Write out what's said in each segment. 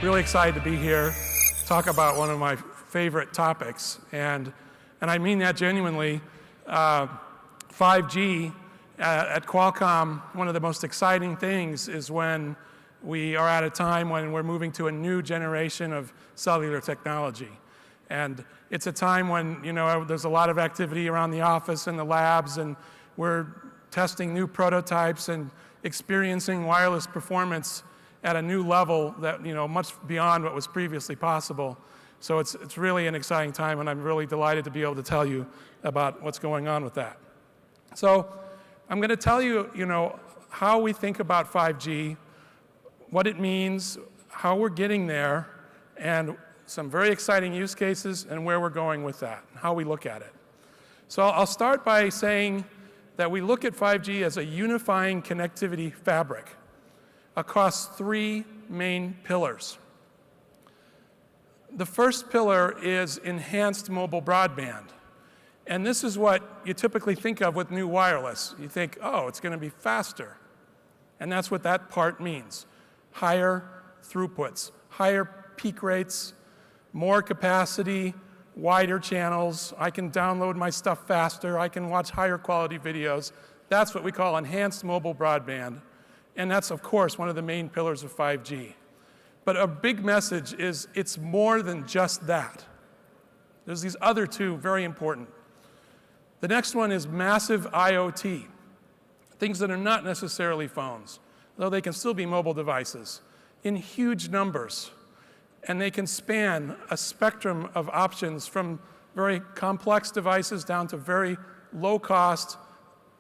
really excited to be here, talk about one of my favorite topics, and I mean that genuinely. 5G at Qualcomm, one of the most exciting things is when we are at a time when we're moving to a new generation of cellular technology. And it's a time when, there's a lot of activity around the office and the labs, and we're testing new prototypes and experiencing wireless performance at a new level that, much beyond what was previously possible. So it's really an exciting time, and I'm really delighted to be able to tell you about what's going on with that. So I'm going to tell you, how we think about 5G, what it means, how we're getting there, and some very exciting use cases and where we're going with that, how we look at it. So I'll start by saying that we look at 5G as a unifying connectivity fabric across three main pillars. The first pillar is enhanced mobile broadband. And this is what you typically think of with new wireless. You think, oh, it's going to be faster. And that's what that part means. Higher throughputs, higher peak rates, more capacity, wider channels. I can download my stuff faster. I can watch higher quality videos. That's what we call enhanced mobile broadband. And that's, of course, one of the main pillars of 5G. But a big message is it's more than just that. There's these other two very important. The next one is massive IoT, things that are not necessarily phones, though they can still be mobile devices, in huge numbers. And they can span a spectrum of options from very complex devices down to very low cost,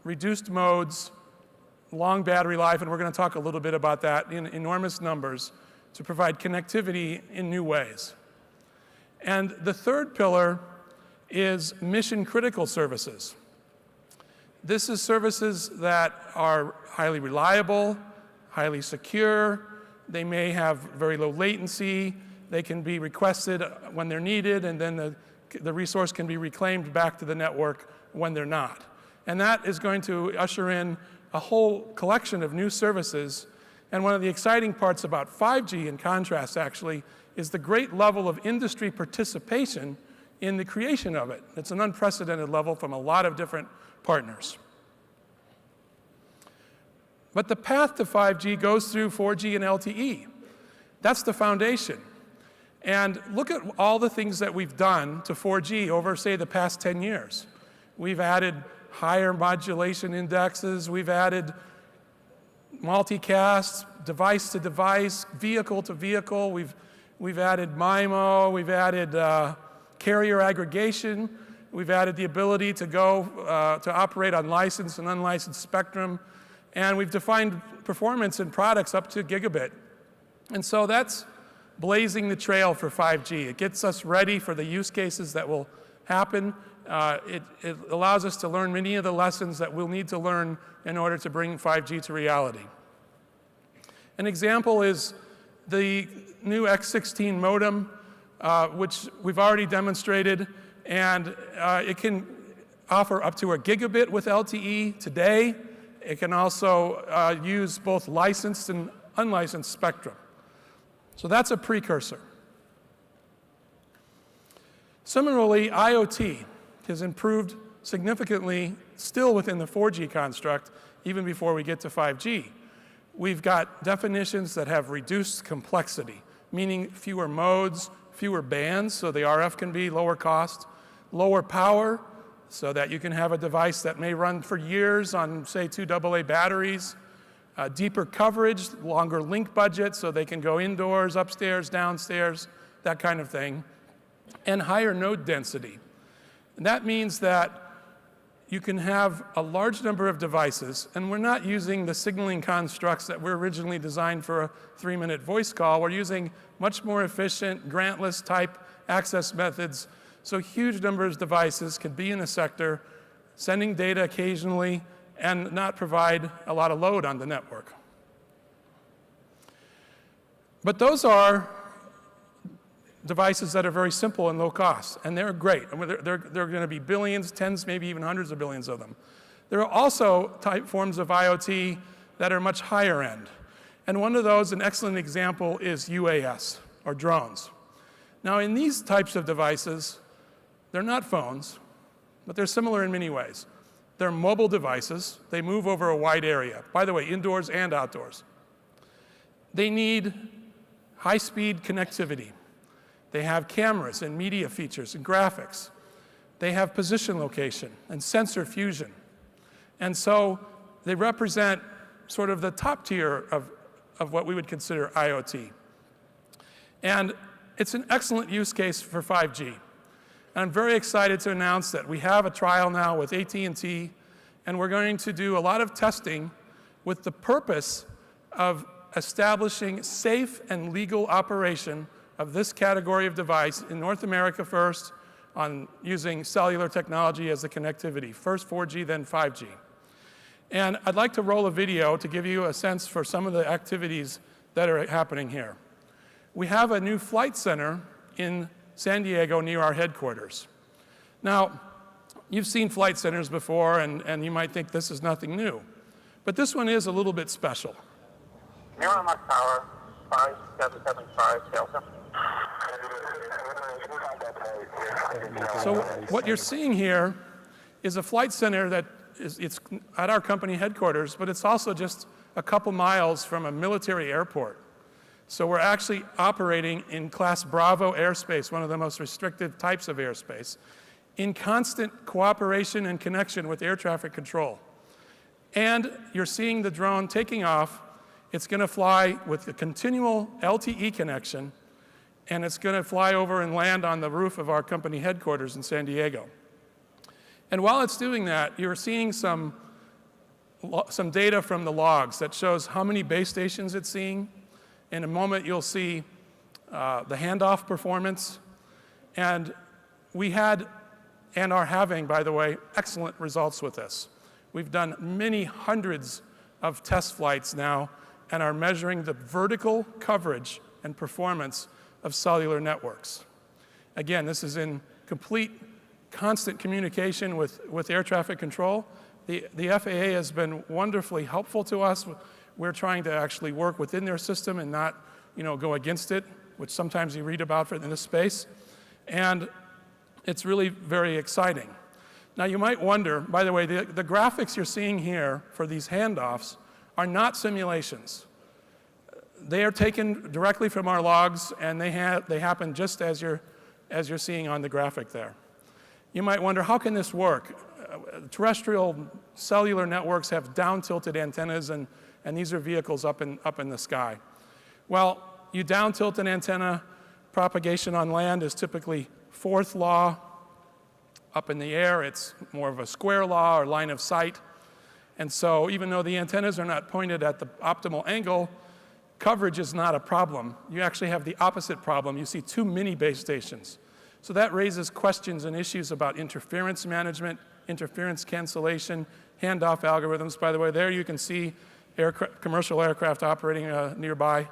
reduced modes, long battery life, and we're going to talk a little bit about that in enormous numbers to provide connectivity in new ways. And the third pillar is mission-critical services. This is services that are highly reliable, highly secure. They may have very low latency. They can be requested when they're needed, and then the resource can be reclaimed back to the network when they're not. And that is going to usher in a whole collection of new services. And one of the exciting parts about 5G, in contrast, actually, is the great level of industry participation in the creation of it. It's an unprecedented level from a lot of different partners. But the path to 5G goes through 4G and LTE. That's the foundation. And look at all the things that we've done to 4G over, say, the past 10 years. We've added higher modulation indexes. We've added multicast, device to device, vehicle to vehicle. We've added MIMO. We've added carrier aggregation. We've added the ability to go to operate on licensed and unlicensed spectrum. And we've defined performance in products up to gigabit. And so that's blazing the trail for 5G. It gets us ready for the use cases that will happen. It allows us to learn many of the lessons that we'll need to learn in order to bring 5G to reality. An example is the new X16 modem, which we've already demonstrated, and it can offer up to a gigabit with LTE today. It can also use both licensed and unlicensed spectrum. So that's a precursor. Similarly, IoT has improved significantly, still within the 4G construct, even before we get to 5G. We've got definitions that have reduced complexity, meaning fewer modes, fewer bands, so the RF can be lower cost, lower power, so that you can have a device that may run for years on, say, 2 AA batteries, deeper coverage, longer link budget, so they can go indoors, upstairs, downstairs, that kind of thing, and higher node density. And that means that you can have a large number of devices, and we're not using the signaling constructs that were originally designed for a 3-minute voice call. We're using much more efficient, grantless type access methods, so huge numbers of devices can be in a sector, sending data occasionally, and not provide a lot of load on the network. But those are devices that are very simple and low cost, and they're great. I mean, they're going to be billions, tens, maybe even hundreds of billions of them. There are also forms of IoT that are much higher end. And one of those, an excellent example, is UAS. or drones. Now, in these types of devices, they're not phones, but they're similar in many ways. They're mobile devices. They move over a wide area. By the way, indoors and outdoors. They need high-speed connectivity. They have cameras and media features and graphics. They have position location and sensor fusion. And so they represent sort of the top tier of what we would consider IoT. And it's an excellent use case for 5G. And I'm very excited to announce that we have a trial now with AT&T, and we're going to do a lot of testing with the purpose of establishing safe and legal operation of this category of device in North America first, on using cellular technology as the connectivity. First 4G, then 5G. And I'd like to roll a video to give you a sense for some of the activities that are happening here. We have a new flight center in San Diego near our headquarters. Now, you've seen flight centers before, and you might think this is nothing new. But this one is a little bit special. Miramax Tower, 5775 Delta. So what you're seeing here is a flight center that it's at our company headquarters, but it's also just a couple miles from a military airport. So we're actually operating in Class Bravo airspace, one of the most restrictive types of airspace, in constant cooperation and connection with air traffic control. And you're seeing the drone taking off. It's going to fly with a continual LTE connection, and it's going to fly over and land on the roof of our company headquarters in San Diego. And while it's doing that, you're seeing some data from the logs that shows how many base stations it's seeing. In a moment, you'll see the handoff performance. And we had, and are having, by the way, excellent results with this. We've done many hundreds of test flights now and are measuring the vertical coverage and performance of cellular networks. Again, this is in complete, constant communication with air traffic control. The FAA has been wonderfully helpful to us. We're trying to actually work within their system and not, go against it, which sometimes you read about in this space. And it's really very exciting. Now, you might wonder, by the way, the graphics you're seeing here for these handoffs are not simulations. They are taken directly from our logs, and they happen just as you're seeing on the graphic there. You might wonder, how can this work? Terrestrial cellular networks have down-tilted antennas, and these are vehicles up in the sky. Well, you down-tilt an antenna, propagation on land is typically fourth law. Up in the air, it's more of a square law or line of sight. And so even though the antennas are not pointed at the optimal angle, coverage is not a problem. You actually have the opposite problem. You see too many base stations. So that raises questions and issues about interference management, interference cancellation, handoff algorithms. By the way, there you can see commercial aircraft operating nearby.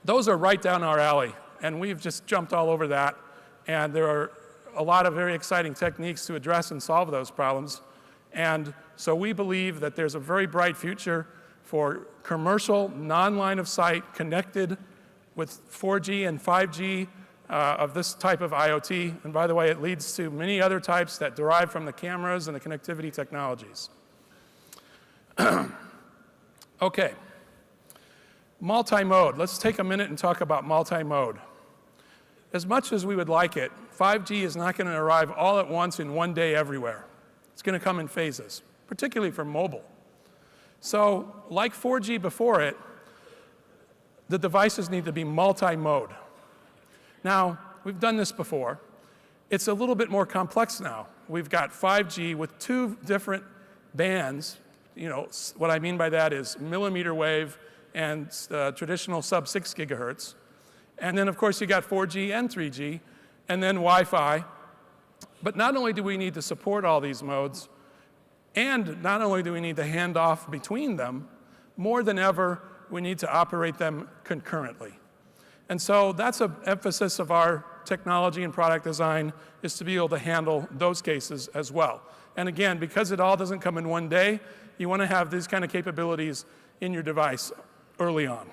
Those are right down our alley, and we've just jumped all over that. And there are a lot of very exciting techniques to address and solve those problems. And so we believe that there's a very bright future for commercial, non-line of sight, connected with 4G and 5G of this type of IoT. And by the way, it leads to many other types that derive from the cameras and the connectivity technologies. Okay. Multi-mode. Let's take a minute and talk about multi-mode. As much as we would like it, 5G is not going to arrive all at once in one day everywhere. It's going to come in phases, particularly for mobile. So, like 4G before it, the devices need to be multi-mode. Now, we've done this before. It's a little bit more complex now. We've got 5G with two different bands. What I mean by that is millimeter wave and traditional sub-6 gigahertz. And then, of course, you got 4G and 3G, and then Wi-Fi. But not only do we need to support all these modes, and not only do we need to hand off between them, more than ever, we need to operate them concurrently. And so that's an emphasis of our technology and product design, is to be able to handle those cases as well. And again, because it all doesn't come in one day, you want to have these kind of capabilities in your device early on.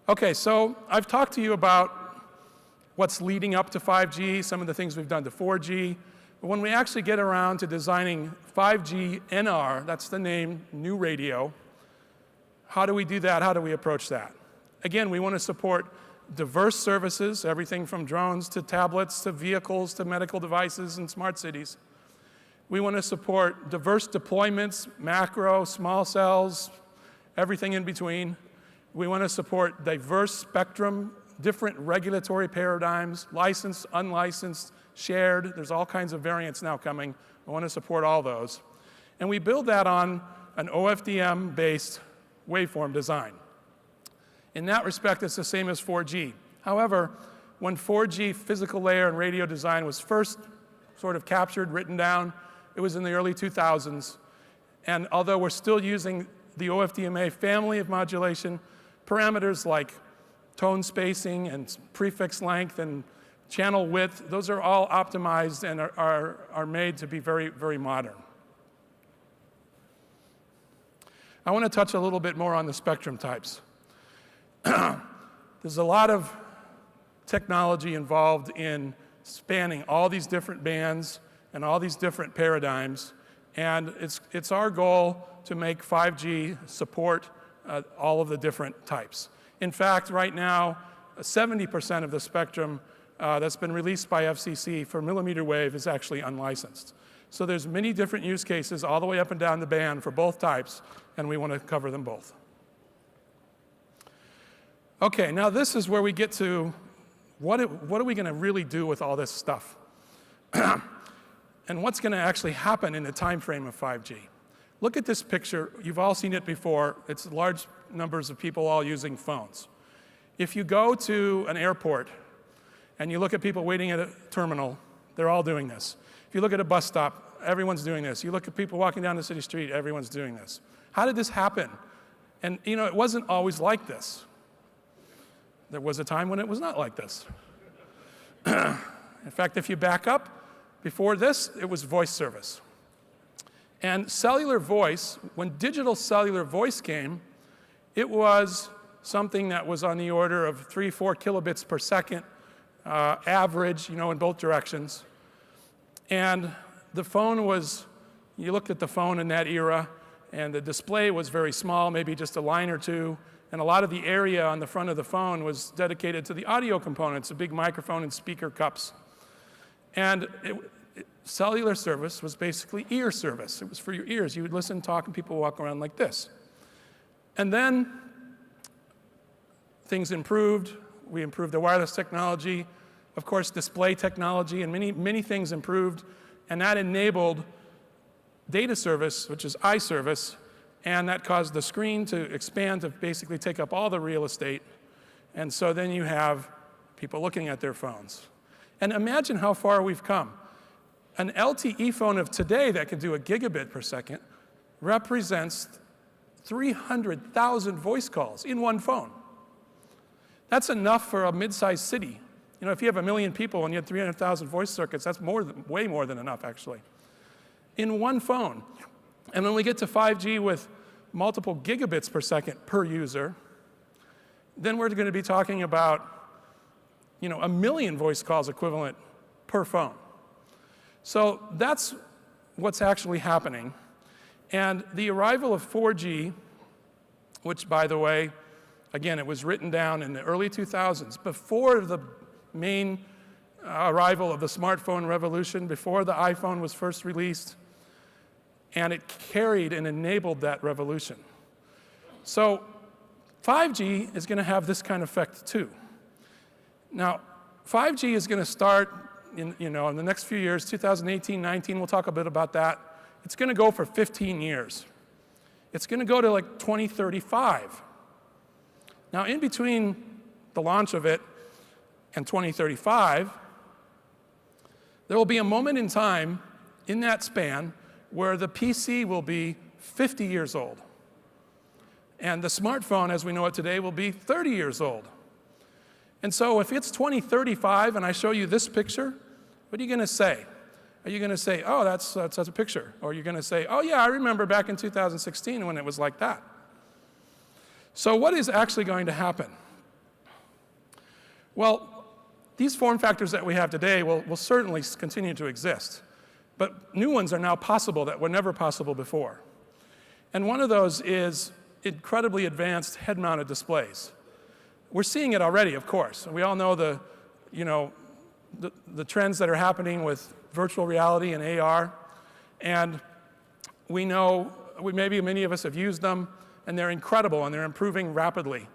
Okay, so I've talked to you about what's leading up to 5G, some of the things we've done to 4G. But when we actually get around to designing 5G NR, that's the name, new radio, how do we do that? How do we approach that? Again, we want to support diverse services, everything from drones to tablets to vehicles to medical devices and smart cities. We want to support diverse deployments, macro, small cells, everything in between. We want to support diverse spectrum, different regulatory paradigms, licensed, unlicensed, shared. There's all kinds of variants now coming. We want to support all those. And we build that on an OFDM-based waveform design. In that respect, it's the same as 4G. However, when 4G physical layer and radio design was first sort of captured, written down, it was in the early 2000s. And although we're still using the OFDMA family of modulation, parameters like tone spacing and prefix length and channel width, those are all optimized and are made to be very, very modern. I want to touch a little bit more on the spectrum types. There's a lot of technology involved in spanning all these different bands and all these different paradigms, and it's our goal to make 5G support all of the different types. In fact, right now, 70% of the spectrum that's been released by FCC for millimeter wave is actually unlicensed. So there's many different use cases all the way up and down the band for both types, and we want to cover them both. Okay, now this is where we get to what are we going to really do with all this stuff? And what's going to actually happen in the time frame of 5G? Look at this picture. You've all seen it before. It's large numbers of people all using phones. If you go to an airport and you look at people waiting at a terminal, they're all doing this. If you look at a bus stop, everyone's doing this. You look at people walking down the city street, everyone's doing this. How did this happen? And you know, it wasn't always like this. There was a time when it was not like this. In fact, if you back up, before this, it was voice service. And cellular voice, when digital cellular voice came, it was something that was on the order of 3-4 kilobits per second, average, you know, in both directions. And the phone was, you looked at the phone in that era, and the display was very small, maybe just a line or two, and a lot of the area on the front of the phone was dedicated to the audio components, a big microphone and speaker cups. And cellular service was basically ear service. It was for your ears. You would listen, talk, and people walk around like this. And then things improved. We improved the wireless technology. Of course, display technology, and many things improved. And that enabled data service, which is iService, and that caused the screen to expand to basically take up all the real estate. And so then you have people looking at their phones. And imagine how far we've come. An LTE phone of today that can do a gigabit per second represents 300,000 voice calls in one phone. That's enough for a mid-sized city. You know, if you have 1 million people and you have 300,000 voice circuits, that's way more than enough, actually, in one phone. And when we get to 5G with multiple gigabits per second per user, then we're going to be talking about, you know, 1 million voice calls equivalent per phone. So that's what's actually happening. And the arrival of 4G, which, by the way, again, it was written down in the early 2000s, before the main arrival of the smartphone revolution, before the iPhone was first released, and it carried and enabled that revolution. So 5G is going to have this kind of effect too. Now, 5G is going to start in the next few years, 2018, 19, we'll talk a bit about that. It's going to go for 15 years. It's going to go to like 2035. Now, in between the launch of it and 2035, there will be a moment in time in that span where the PC will be 50 years old. And the smartphone, as we know it today, will be 30 years old. And so if it's 2035 and I show you this picture, what are you going to say? Are you going to say, oh, that's a picture? Or are you going to say, oh, yeah, I remember back in 2016 when it was like that? So what is actually going to happen? Well, these form factors that we have today will certainly continue to exist. But new ones are now possible that were never possible before. And one of those is incredibly advanced head-mounted displays. We're seeing it already, of course. We all know the trends that are happening with virtual reality and AR. And we know, maybe many of us have used them, and they're incredible, and they're improving rapidly.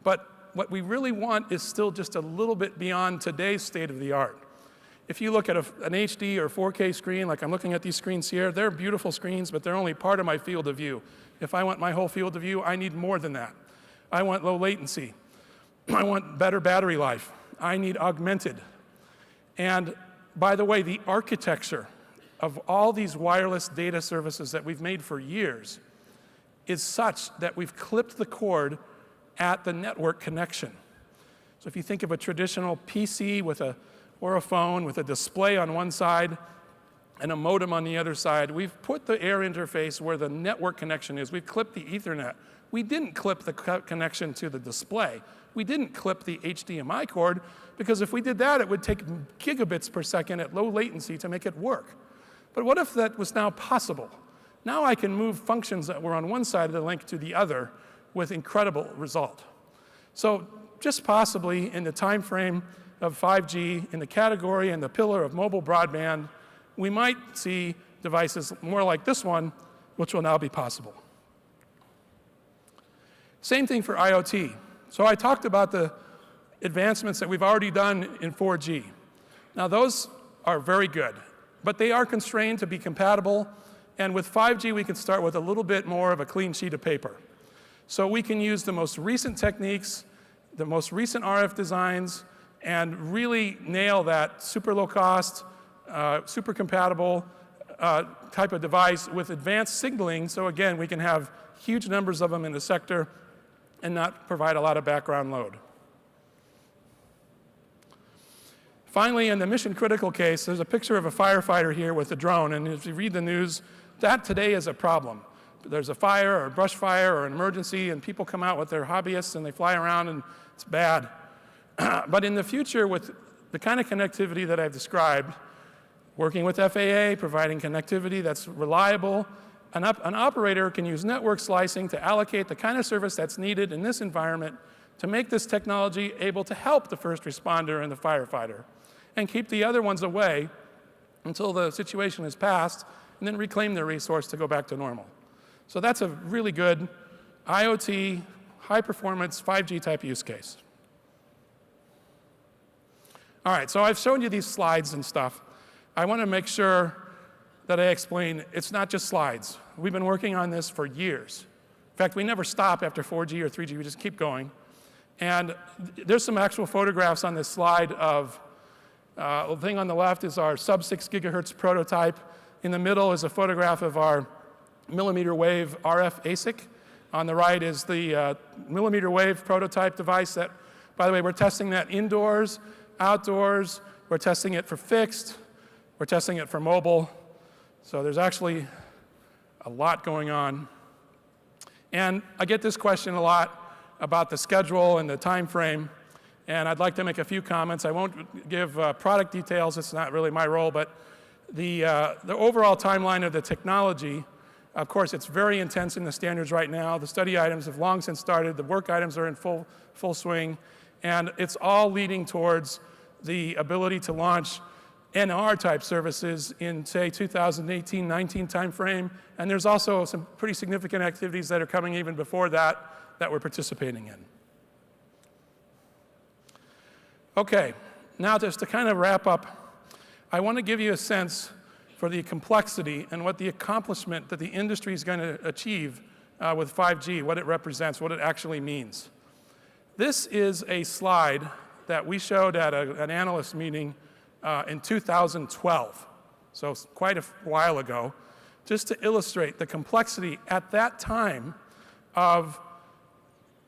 But what we really want is still just a little bit beyond today's state of the art. If you look at an HD or 4K screen, like I'm looking at these screens here, they're beautiful screens, but they're only part of my field of view. If I want my whole field of view, I need more than that. I want low latency. I want better battery life. I need augmented. And by the way, the architecture of all these wireless data services that we've made for years is such that we've clipped the cord at the network connection. So if you think of a traditional PC or a phone with a display on one side and a modem on the other side, we've put the air interface where the network connection is. We've clipped the Ethernet. We didn't clip the connection to the display. We didn't clip the HDMI cord, because if we did that, it would take gigabits per second at low latency to make it work. But what if that was now possible? Now I can move functions that were on one side of the link to the other with incredible result. So just possibly in the time frame of 5G, in the category and the pillar of mobile broadband, we might see devices more like this one, which will now be possible. Same thing for IoT. So I talked about the advancements that we've already done in 4G. Now those are very good, but they are constrained to be compatible, and with 5G we can start with a little bit more of a clean sheet of paper. So we can use the most recent techniques, the most recent RF designs, and really nail that super low cost, super compatible type of device with advanced signaling. So again, we can have huge numbers of them in the sector and not provide a lot of background load. Finally, in the mission critical case, there's a picture of a firefighter here with a drone, and if you read the news, that today is a problem. There's a fire or a brush fire or an emergency, and people come out with their hobbyists and they fly around, and it's bad. But in the future, with the kind of connectivity that I've described, working with FAA, providing connectivity that's reliable, an operator can use network slicing to allocate the kind of service that's needed in this environment to make this technology able to help the first responder and the firefighter, and keep the other ones away until the situation is passed, and then reclaim their resource to go back to normal. So that's a really good IoT, high-performance 5G type use case. All right, so I've shown you these slides and stuff. I want to make sure that I explain it's not just slides. We've been working on this for years. In fact, we never stop after 4G or 3G. We just keep going. And there's some actual photographs on this slide of, the thing on the left is our sub-6 gigahertz prototype. In the middle is a photograph of our millimeter wave RF ASIC. On the right is the millimeter wave prototype device that, by the way, we're testing that indoors, outdoors. We're testing it for fixed. We're testing it for mobile. So there's actually a lot going on. And I get this question a lot about the schedule and the time frame. And I'd like to make a few comments. I won't give product details. It's not really my role. But the overall timeline of the technology, of course, it's very intense in the standards right now. The study items have long since started. The work items are in full swing. And it's all leading towards the ability to launch NR-type services in, say, 2018-19 timeframe. And there's also some pretty significant activities that are coming even before that that we're participating in. Okay, now just to kind of wrap up, I want to give you a sense for the complexity and what the accomplishment that the industry is going to achieve with 5G, what it represents, what it actually means. This is a slide that we showed at an analyst meeting in 2012, so quite a while ago, just to illustrate the complexity at that time of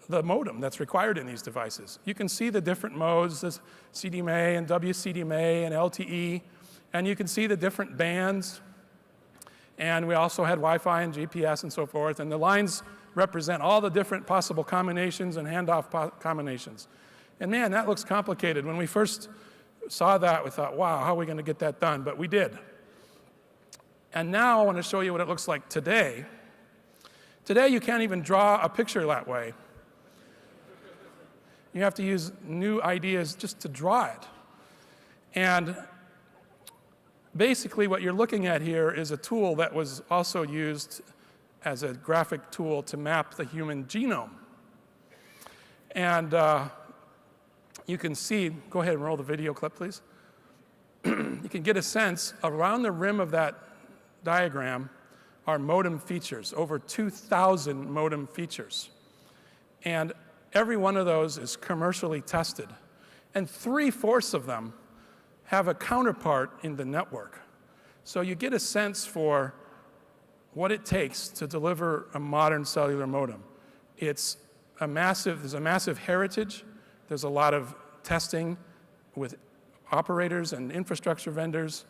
the modem that's required in these devices. You can see the different modes, this CDMA and WCDMA and LTE, and you can see the different bands. And we also had Wi-Fi and GPS and so forth, and the lines represent all the different possible combinations and handoff combinations. And man, that looks complicated. When we first saw that, we thought, wow, how are we going to get that done? But we did. And now I want to show you what it looks like today. Today, you can't even draw a picture that way. You have to use new ideas just to draw it. And basically, what you're looking at here is a tool that was also used as a graphic tool to map the human genome. And you can see, go ahead and roll the video clip, please. You can get a sense around the rim of that diagram are modem features, over 2,000 modem features. And every one of those is commercially tested. And 3/4 of them have a counterpart in the network. So you get a sense for what it takes to deliver a modern cellular modem. There's a massive heritage. There's a lot of testing with operators and infrastructure vendors.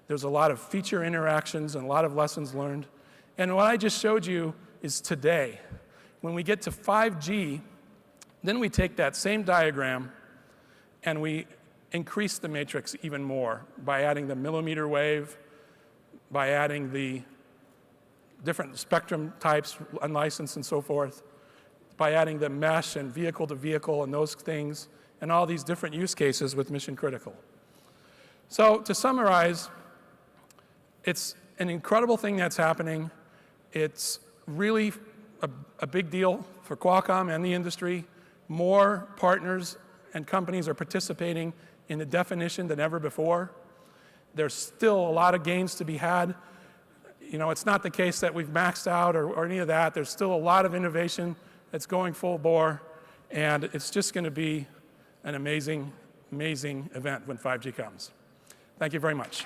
There's a lot of feature interactions and a lot of lessons learned. And what I just showed you is today. When we get to 5G, then we take that same diagram and we increase the matrix even more by adding the millimeter wave, by adding the different spectrum types, unlicensed and so forth, by adding the mesh and vehicle to vehicle and those things, and all these different use cases with mission critical. So to summarize, it's an incredible thing that's happening. It's really a big deal for Qualcomm and the industry. More partners and companies are participating in the definition than ever before. There's still a lot of gains to be had. You know, it's not the case that we've maxed out or any of that. There's still a lot of innovation that's going full bore, and it's just going to be an amazing, amazing event when 5G comes. Thank you very much.